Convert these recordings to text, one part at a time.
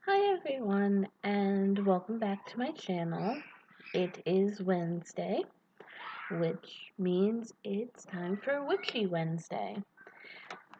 Hi everyone, and welcome back to my channel. It is Wednesday, which means it's time for Witchy Wednesday.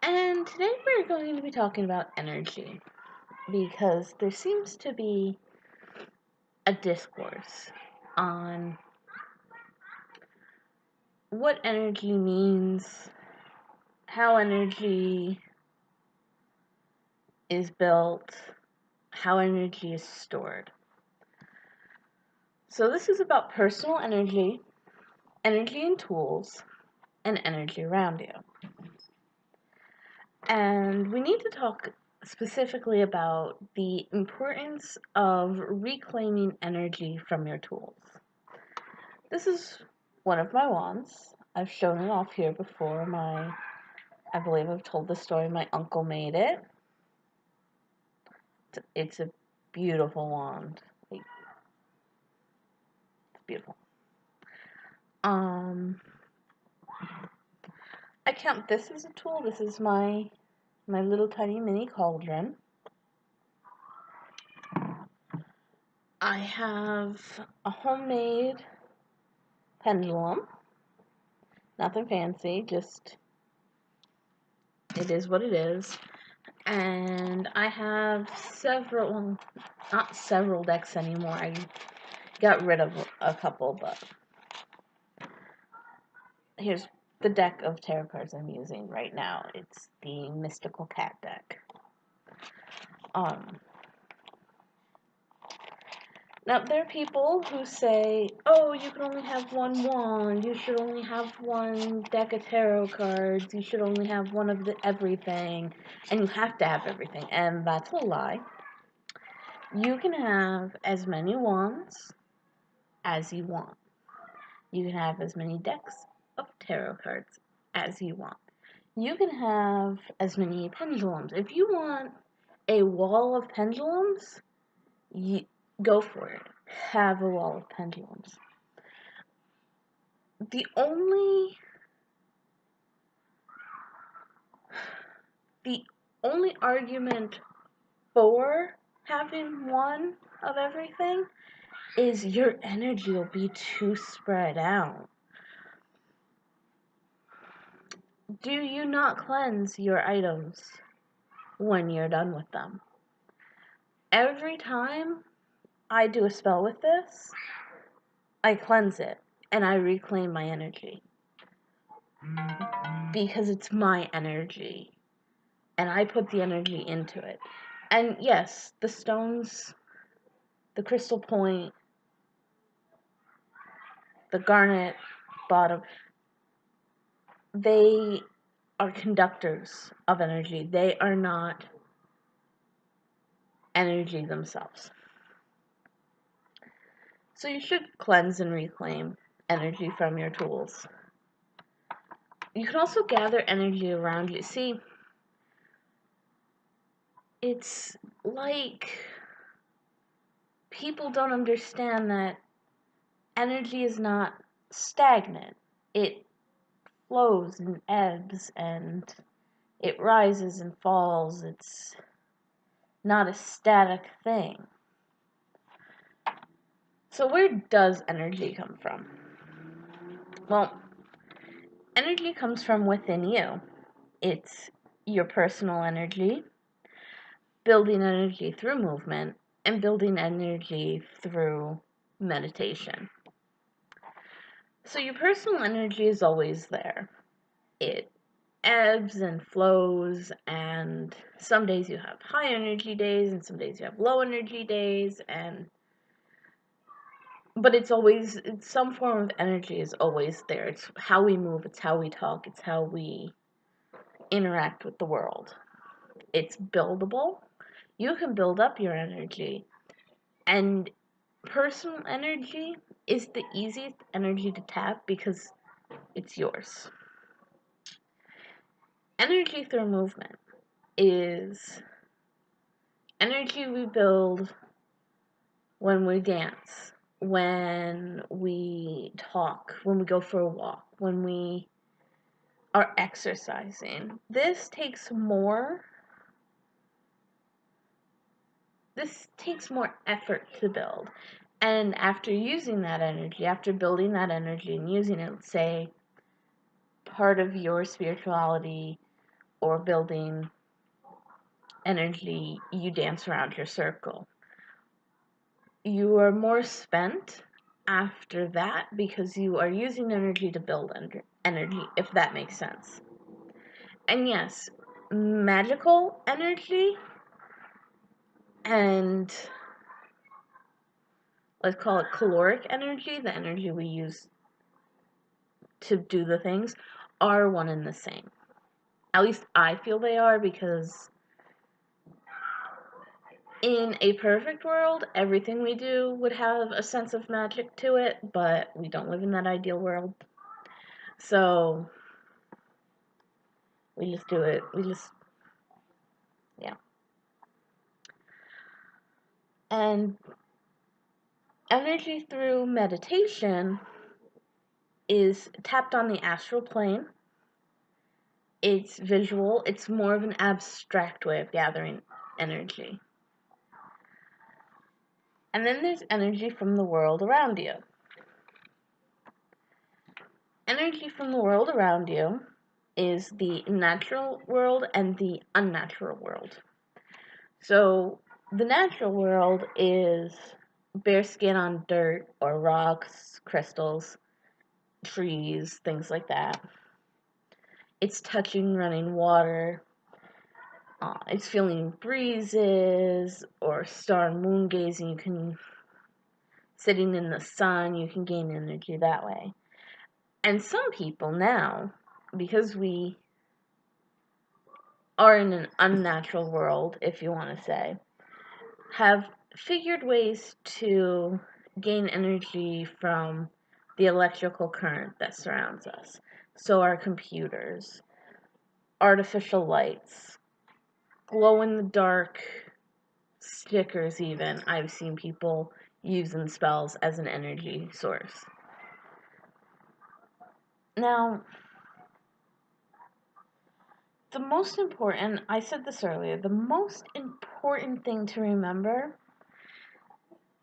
And today we're going to be talking about energy, because there seems to be a discourse on what energy means, how energy is built, how energy is stored. So this is about personal energy, energy and tools, and energy around you. And we need to talk specifically about the importance of reclaiming energy from your tools. This is one of my wands. I've shown it off here before. I believe I've told the story. My uncle made it. It's a beautiful wand. It's beautiful. I count this as a tool. This is my little tiny mini cauldron. I have a homemade pendulum. Nothing fancy, just it is what it is. And I have several, well, not several decks anymore. I got rid of a couple, but here's the deck of tarot cards I'm using right now. It's the Mystical Cat deck. Now, there are people who say, oh, you can only have one wand, you should only have one deck of tarot cards, you should only have one of everything, and you have to have everything, and that's a lie. You can have as many wands as you want. You can have as many decks of tarot cards as you want. You can have as many pendulums. If you want a wall of pendulums, go for it. Have a wall of pendulums. The only argument for having one of everything is your energy will be too spread out. Do you not cleanse your items when you're done with them? Every time I do a spell with this, I cleanse it and I reclaim my energy. Because it's my energy. And I put the energy into it. And yes, the stones, the crystal point, the garnet bottom, they are conductors of energy. They are not energy themselves. So you should cleanse and reclaim energy from your tools. You can also gather energy around you. See, it's like people don't understand that energy is not stagnant. It flows and ebbs and it rises and falls. It's not a static thing. So where does energy come from? Well, energy comes from within you. It's your personal energy, building energy through movement, and building energy through meditation. So your personal energy is always there. It ebbs and flows, and some days you have high energy days and some days you have low energy days, but it's some form of energy is always there. It's how we move, it's how we talk, it's how we interact with the world. It's buildable. You can build up your energy, and personal energy is the easiest energy to tap because it's yours. Energy through movement is energy we build when we dance, when we talk, when we go for a walk, when we are exercising. This takes more this takes more effort to build. And after using that energy, after building that energy and using it, say, part of your spirituality or building energy, you dance around your circle. You are more spent after that because you are using energy to build energy, if that makes sense. And yes, magical energy and let's call it caloric energy, the energy we use to do the things, are one and the same. At least I feel they are, because in a perfect world, everything we do would have a sense of magic to it, but we don't live in that ideal world. So we just do it. Yeah. And energy through meditation is tapped on the astral plane. It's visual. It's more of an abstract way of gathering energy. And then there's energy from the world around you. Energy from the world around you is the natural world and the unnatural world. So the natural world is bare skin on dirt or rocks, crystals, trees, things like that. It's touching running water. It's feeling breezes or star and moon gazing. You can, sitting in the sun, you can gain energy that way. And some people now, because we are in an unnatural world, if you want to say, have figured ways to gain energy from the electrical current that surrounds us. So our computers, artificial lights, glow-in-the-dark stickers even, I've seen people use in spells as an energy source. Now, the most important, I said this earlier, the most important thing to remember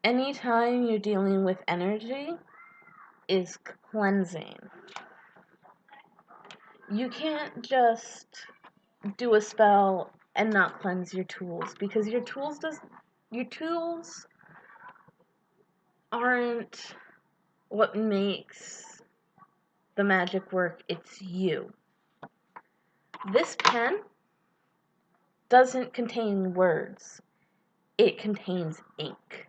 anytime you're dealing with energy is cleansing. You can't just do a spell and not cleanse your tools, because your tools aren't what makes the magic work, it's you. This pen doesn't contain words. It contains ink.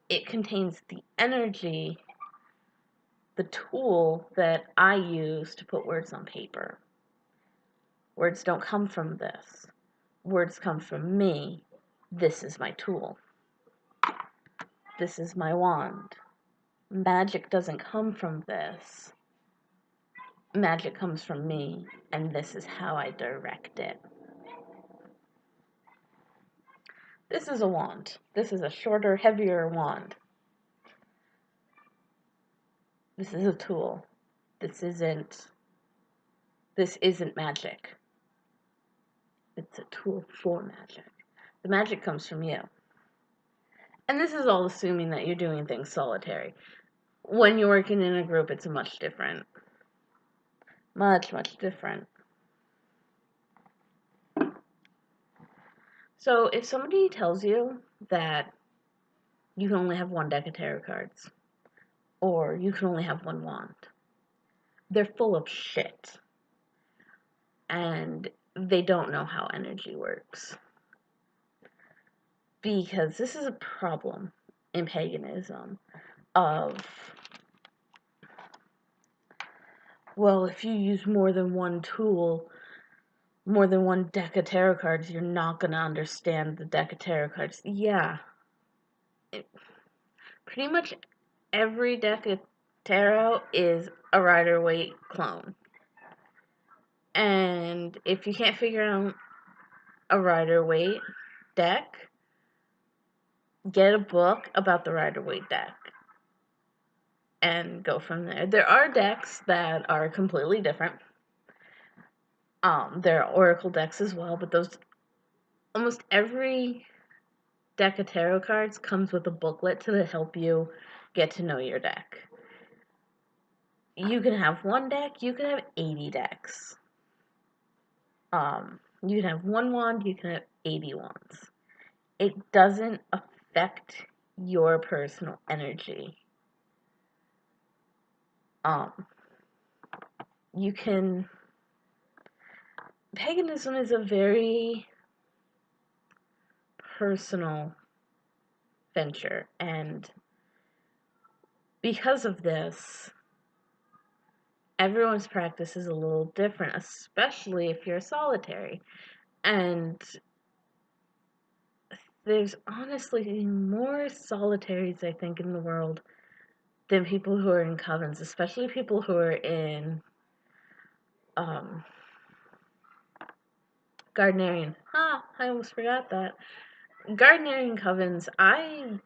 It contains the energy, the tool that I use to put words on paper. Words don't come from this. Words come from me. This is my tool. This is my wand. Magic doesn't come from this. Magic comes from me, and this is how I direct it. This is a wand. This is a shorter, heavier wand. This is a tool. This isn't magic. It's a tool for magic. The magic comes from you. And this is all assuming that you're doing things solitary. When you're working in a group, it's much different. Much, much different. So if somebody tells you that you can only have one deck of tarot cards, or you can only have one wand, they're full of shit. And they don't know how energy works. Because this is a problem in paganism of, well, if you use more than one tool, more than one deck of tarot cards, you're not going to understand the deck of tarot cards. Yeah. Pretty much every deck of tarot is a Rider-Waite clone. And if you can't figure out a Rider-Waite deck, get a book about the Rider-Waite deck and go from there. There are decks that are completely different. There are oracle decks as well, but those, almost every deck of tarot cards comes with a booklet to help you get to know your deck. You can have one deck, you can have 80 decks. You can have one wand, you can have 80 wands. It doesn't affect your personal energy. You can... Paganism is a very personal venture, and because of this, everyone's practice is a little different, especially if you're solitary. And there's honestly more solitaries, I think, in the world than people who are in covens, especially people who are in Gardnerian. I almost forgot that. Gardnerian covens, I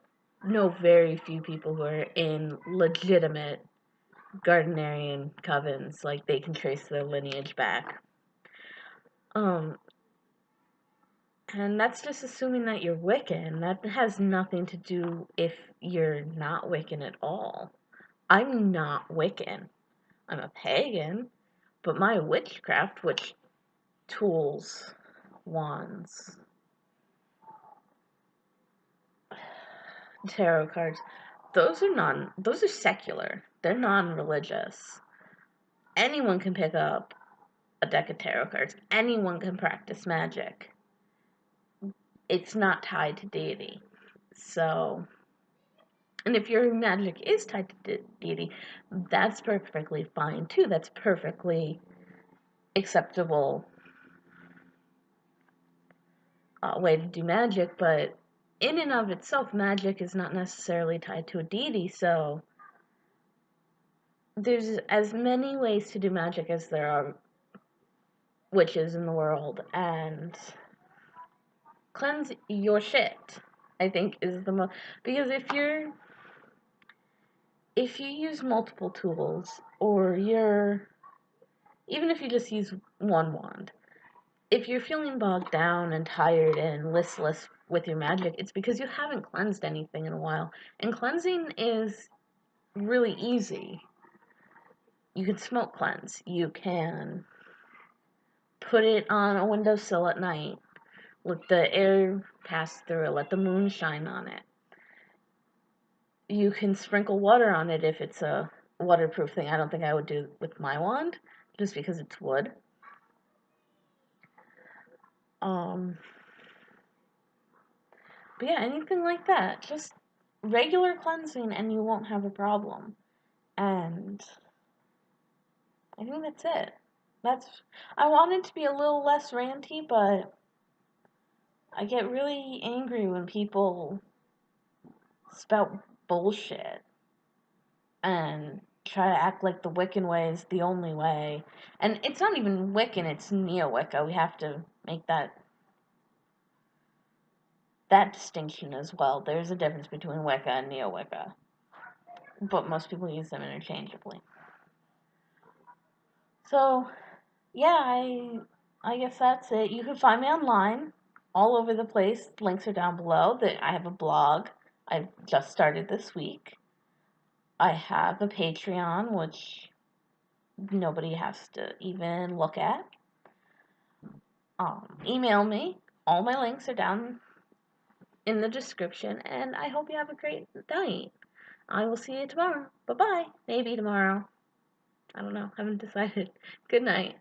know very few people who are in legitimate Gardnerian covens, like they can trace their lineage back. And that's just assuming that you're Wiccan. That has nothing to do if you're not Wiccan at all. I'm not Wiccan. I'm a pagan, but my witchcraft, which tools, wands, tarot cards, those are secular. They're non-religious. Anyone can pick up a deck of tarot cards. Anyone can practice magic. It's not tied to deity. So, and if your magic is tied to deity, that's perfectly fine too. That's perfectly acceptable way to do magic, but in and of itself, magic is not necessarily tied to a deity, so there's as many ways to do magic as there are witches in the world, and cleanse your shit, I think, is the most, because if you use multiple tools, or even if you just use one wand, if you're feeling bogged down and tired and listless with your magic, it's because you haven't cleansed anything in a while. And cleansing is really easy. You can smoke cleanse. You can put it on a windowsill at night. Let the air pass through it. Let the moon shine on it. You can sprinkle water on it if it's a waterproof thing. I don't think I would do it with my wand, just because it's wood. But yeah, anything like that. Just regular cleansing and you won't have a problem. And I think that's it. I wanted to be a little less ranty, but I get really angry when people spout bullshit and try to act like the Wiccan way is the only way. And it's not even Wiccan, it's Neo-Wicca. We have to make that distinction as well. There's a difference between Wicca and Neo-Wicca, but most people use them interchangeably. So, yeah, I guess that's it. You can find me online, all over the place. Links are down below. I have a blog I've just started this week. I have a Patreon, which nobody has to even look at. Email me. All my links are down in the description, and I hope you have a great night. I will see you tomorrow. Bye-bye. Maybe tomorrow. I don't know. Haven't decided. Good night.